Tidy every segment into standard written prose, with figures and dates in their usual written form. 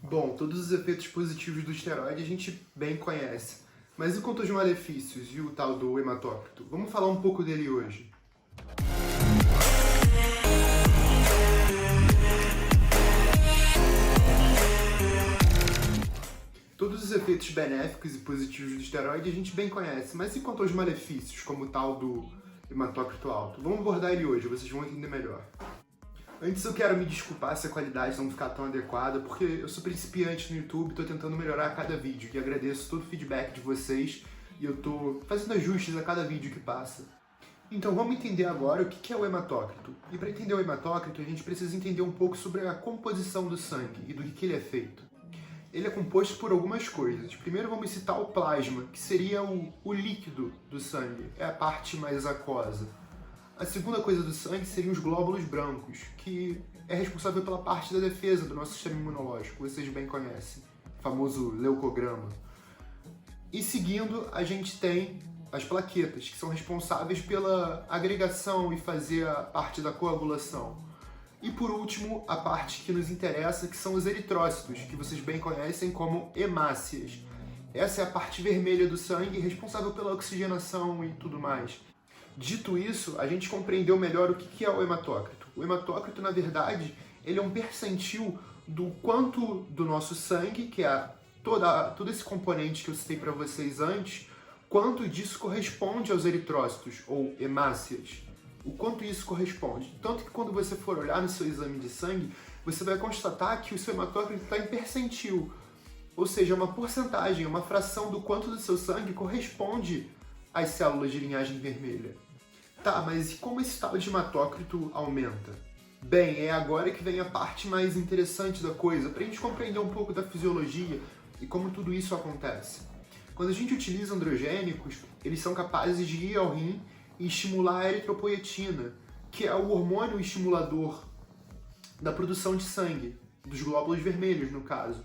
Bom, todos os efeitos positivos do esteroide a gente bem conhece. Mas e quanto aos malefícios e o tal do hematócrito? Vamos falar um pouco dele hoje. Todos os efeitos benéficos e positivos do esteroide a gente bem conhece, mas e quanto aos malefícios, como o tal do hematócrito alto? Vamos abordar ele hoje, vocês vão entender melhor. Antes eu quero me desculpar se a qualidade não ficar tão adequada, porque eu sou principiante no YouTube, estou tentando melhorar a cada vídeo, e agradeço todo o feedback de vocês, e eu estou fazendo ajustes a cada vídeo que passa. Então vamos entender agora o que é o hematócrito. E para entender o hematócrito, a gente precisa entender um pouco sobre a composição do sangue e do que ele é feito. Ele é composto por algumas coisas. Primeiro vamos citar o plasma, que seria o líquido do sangue, é a parte mais aquosa. A segunda coisa do sangue seriam os glóbulos brancos, que é responsável pela parte da defesa do nosso sistema imunológico, vocês bem conhecem, o famoso leucograma. E seguindo, a gente tem as plaquetas, que são responsáveis pela agregação e fazer a parte da coagulação. E por último, a parte que nos interessa, que são os eritrócitos, que vocês bem conhecem como hemácias. Essa é a parte vermelha do sangue, responsável pela oxigenação e tudo mais. Dito isso, a gente compreendeu melhor o que é o hematócrito. O hematócrito, na verdade, ele é um percentil do quanto do nosso sangue, que é todo esse componente que eu citei para vocês antes, quanto disso corresponde aos eritrócitos, ou hemácias. O quanto isso corresponde. Tanto que quando você for olhar no seu exame de sangue, você vai constatar que o seu hematócrito está em percentil, ou seja, uma porcentagem, uma fração do quanto do seu sangue corresponde às células de linhagem vermelha. Tá, mas e como esse tal de hematócrito aumenta? Bem, é agora que vem a parte mais interessante da coisa, para a gente compreender um pouco da fisiologia e como tudo isso acontece. Quando a gente utiliza androgênicos, eles são capazes de ir ao rim e estimular a eritropoetina, que é o hormônio estimulador da produção de sangue, dos glóbulos vermelhos no caso.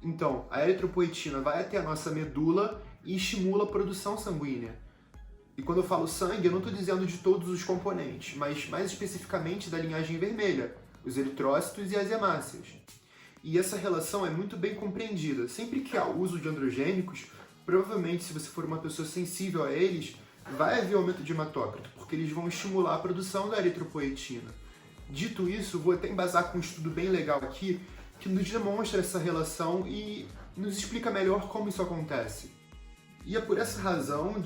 Então, a eritropoetina vai até a nossa medula e estimula a produção sanguínea. E quando eu falo sangue, eu não estou dizendo de todos os componentes, mas mais especificamente da linhagem vermelha, os eritrócitos e as hemácias. E essa relação é muito bem compreendida. Sempre que há uso de androgênicos, provavelmente se você for uma pessoa sensível a eles, vai haver aumento de hematócrito, porque eles vão estimular a produção da eritropoetina. Dito isso, vou até embasar com um estudo bem legal aqui, que nos demonstra essa relação e nos explica melhor como isso acontece. E é por essa razão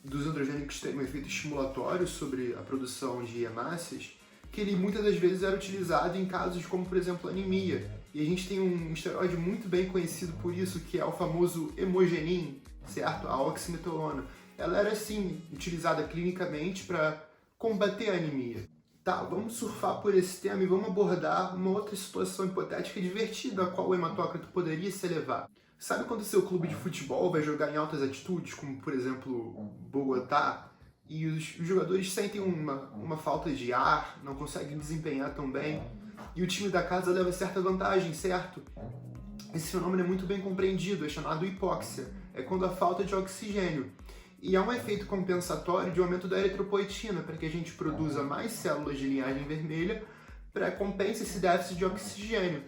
dos androgênicos terem um efeito estimulatório sobre a produção de hemácias, que ele muitas das vezes era utilizado em casos como, por exemplo, anemia. E a gente tem um esteroide muito bem conhecido por isso, que é o famoso hemogenin, certo? A oximetolona. Ela era, sim, utilizada clinicamente para combater a anemia. Tá, vamos surfar por esse tema e vamos abordar uma outra situação hipotética divertida a qual o hematócrito poderia se elevar. Sabe quando o seu clube de futebol vai jogar em altas altitudes, como por exemplo Bogotá, e os jogadores sentem uma falta de ar, não conseguem desempenhar tão bem, e o time da casa leva certa vantagem, certo? Esse fenômeno é muito bem compreendido, é chamado hipóxia, é quando há falta de oxigênio. E há um efeito compensatório de aumento da eritropoetina, para que a gente produza mais células de linhagem vermelha para compensar esse déficit de oxigênio.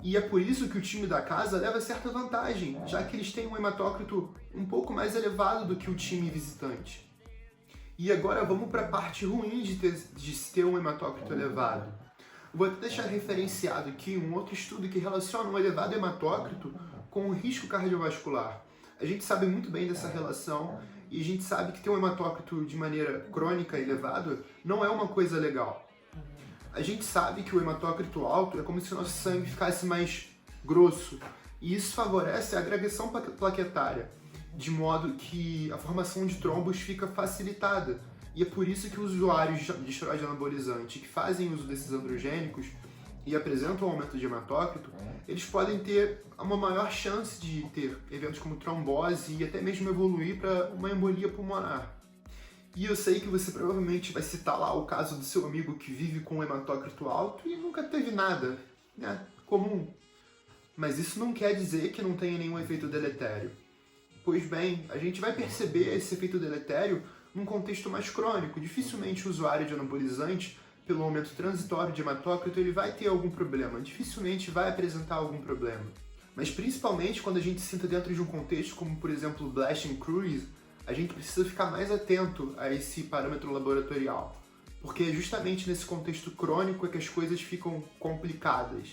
E é por isso que o time da casa leva certa vantagem, já que eles têm um hematócrito um pouco mais elevado do que o time visitante. E agora vamos para a parte ruim de se ter um hematócrito elevado. Vou até deixar referenciado aqui um outro estudo que relaciona um elevado hematócrito com o risco cardiovascular. A gente sabe muito bem dessa relação e a gente sabe que ter um hematócrito de maneira crônica elevado não é uma coisa legal. A gente sabe que o hematócrito alto é como se o nosso sangue ficasse mais grosso, e isso favorece a agregação plaquetária, de modo que a formação de trombos fica facilitada. E é por isso que os usuários de esteroide anabolizante que fazem uso desses androgênicos e apresentam um aumento de hematócrito, eles podem ter uma maior chance de ter eventos como trombose e até mesmo evoluir para uma embolia pulmonar. E eu sei que você provavelmente vai citar lá o caso do seu amigo que vive com um hematócrito alto e nunca teve nada, né? Comum. Mas isso não quer dizer que não tenha nenhum efeito deletério. Pois bem, a gente vai perceber esse efeito deletério num contexto mais crônico. Dificilmente o usuário de anabolizante pelo aumento transitório de hematócrito, ele vai ter algum problema, dificilmente vai apresentar algum problema. Mas principalmente quando a gente se sinta dentro de um contexto como, por exemplo, Blast and Cruise, a gente precisa ficar mais atento a esse parâmetro laboratorial, porque é justamente nesse contexto crônico é que as coisas ficam complicadas.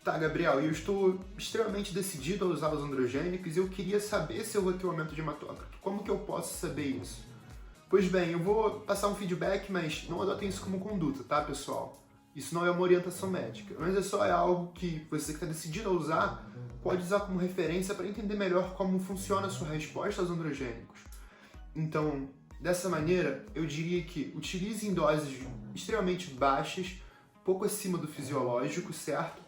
Tá, Gabriel, eu estou extremamente decidido a usar os androgênicos e eu queria saber se eu vou ter um aumento de hematócrito. Como que eu posso saber isso? Pois bem, eu vou passar um feedback, mas não adotem isso como conduta, tá, pessoal? Isso não é uma orientação médica, mas é algo que você que está decidido a usar pode usar como referência para entender melhor como funciona a sua resposta aos androgênicos. Então, dessa maneira, eu diria que utilize em doses extremamente baixas, pouco acima do fisiológico, certo?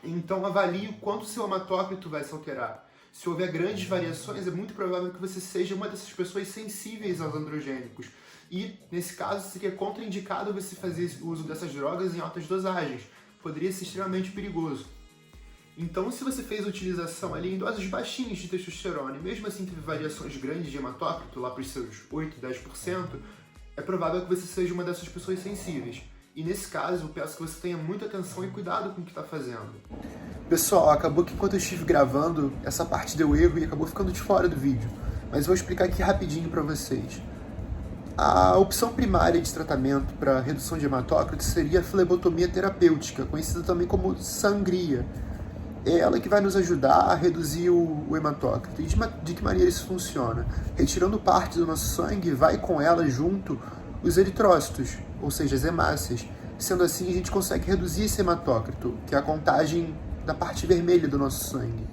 Então avalie o quanto seu hematócrito vai se alterar. Se houver grandes variações, é muito provável que você seja uma dessas pessoas sensíveis aos androgênicos. E, nesse caso, seria contraindicado você fazer o uso dessas drogas em altas dosagens. Poderia ser extremamente perigoso. Então, se você fez a utilização ali em doses baixinhas de testosterona e mesmo assim teve variações grandes de hematócrito, lá para os seus 8, 10%, é provável que você seja uma dessas pessoas sensíveis. E nesse caso, eu peço que você tenha muita atenção e cuidado com o que está fazendo. Pessoal, acabou que enquanto eu estive gravando, essa parte deu erro e acabou ficando de fora do vídeo. Mas vou explicar aqui rapidinho para vocês. A opção primária de tratamento para redução de hematócrito seria a flebotomia terapêutica, conhecida também como sangria. É ela que vai nos ajudar a reduzir o hematócrito. E de que maneira isso funciona? Retirando parte do nosso sangue, vai com ela junto os eritrócitos, ou seja, as hemácias. Sendo assim, a gente consegue reduzir esse hematócrito, que é a contagem da parte vermelha do nosso sangue.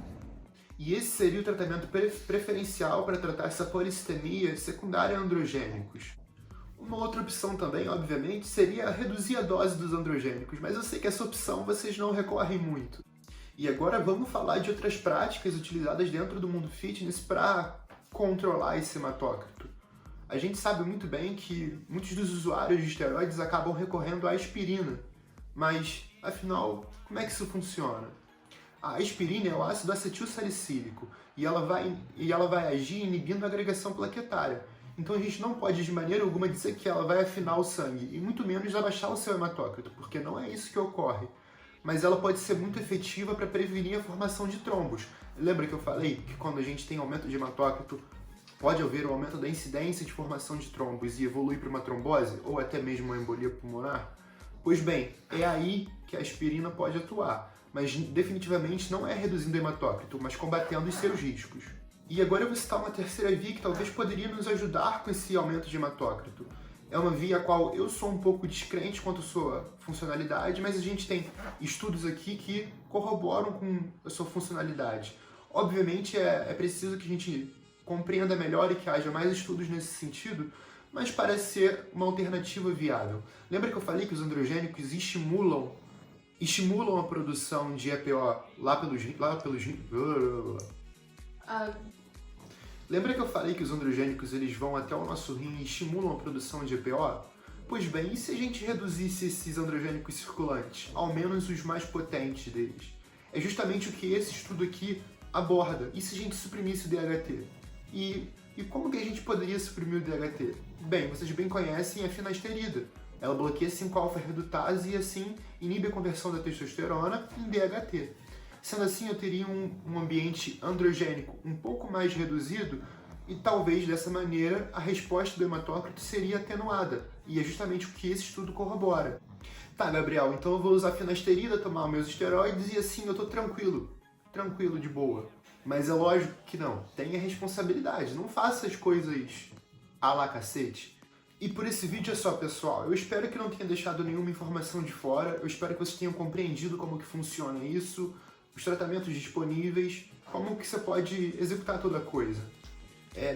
E esse seria o tratamento preferencial para tratar essa polissemia secundária a androgênicos. Uma outra opção também, obviamente, seria reduzir a dose dos androgênicos, mas eu sei que essa opção vocês não recorrem muito. E agora vamos falar de outras práticas utilizadas dentro do mundo fitness para controlar esse hematócrito. A gente sabe muito bem que muitos dos usuários de esteroides acabam recorrendo à aspirina, mas, afinal, como é que isso funciona? A aspirina é o ácido acetilsalicílico e ela vai agir inibindo a agregação plaquetária. Então a gente não pode de maneira alguma dizer que ela vai afinar o sangue e muito menos abaixar o seu hematócrito, porque não é isso que ocorre. Mas ela pode ser muito efetiva para prevenir a formação de trombos. Lembra que eu falei que quando a gente tem aumento de hematócrito, pode haver um aumento da incidência de formação de trombos e evoluir para uma trombose ou até mesmo uma embolia pulmonar? Pois bem, é aí que a aspirina pode atuar, mas definitivamente não é reduzindo o hematócrito, mas combatendo os seus riscos. E agora eu vou citar uma terceira via que talvez poderia nos ajudar com esse aumento de hematócrito. É uma via a qual eu sou um pouco descrente quanto à sua funcionalidade, mas a gente tem estudos aqui que corroboram com a sua funcionalidade. Obviamente é preciso que a gente compreenda melhor e que haja mais estudos nesse sentido, mas parece ser uma alternativa viável. Lembra que eu falei que os androgênicos estimulam a produção de EPO lá pelos Lembra que eu falei que os androgênicos eles vão até o nosso rim e estimulam a produção de EPO? Pois bem, e se a gente reduzisse esses androgênicos circulantes, ao menos os mais potentes deles? É justamente o que esse estudo aqui aborda. E se a gente suprimisse o DHT? E como que a gente poderia suprimir o DHT? Bem, vocês bem conhecem a finasterida. Ela bloqueia 5-alfa-redutase e assim inibe a conversão da testosterona em DHT. Sendo assim, eu teria um ambiente androgênico um pouco mais reduzido e talvez dessa maneira a resposta do hematócrito seria atenuada. E é justamente o que esse estudo corrobora. Tá, Gabriel, então eu vou usar finasterida, tomar meus esteroides e assim eu tô tranquilo, de boa. Mas é lógico que não, tenha responsabilidade, não faça as coisas à la cacete. E por esse vídeo é só, pessoal. Eu espero que não tenha deixado nenhuma informação de fora, eu espero que vocês tenham compreendido como que funciona isso, os tratamentos disponíveis, como que você pode executar toda a coisa.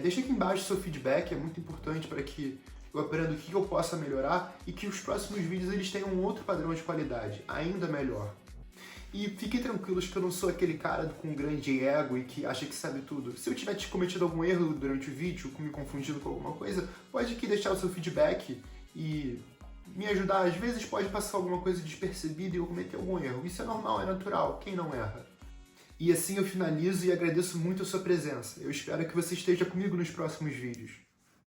Deixa aqui embaixo seu feedback, é muito importante para que eu aprenda o que eu possa melhorar e que os próximos vídeos eles tenham um outro padrão de qualidade, ainda melhor. E fiquem tranquilos que eu não sou aquele cara com um grande ego e que acha que sabe tudo. Se eu tiver cometido algum erro durante o vídeo, me confundindo com alguma coisa, pode aqui deixar o seu feedback e me ajudar. Às vezes pode passar alguma coisa despercebida e eu cometer algum erro. Isso é normal, é natural, quem não erra? E assim eu finalizo e agradeço muito a sua presença. Eu espero que você esteja comigo nos próximos vídeos.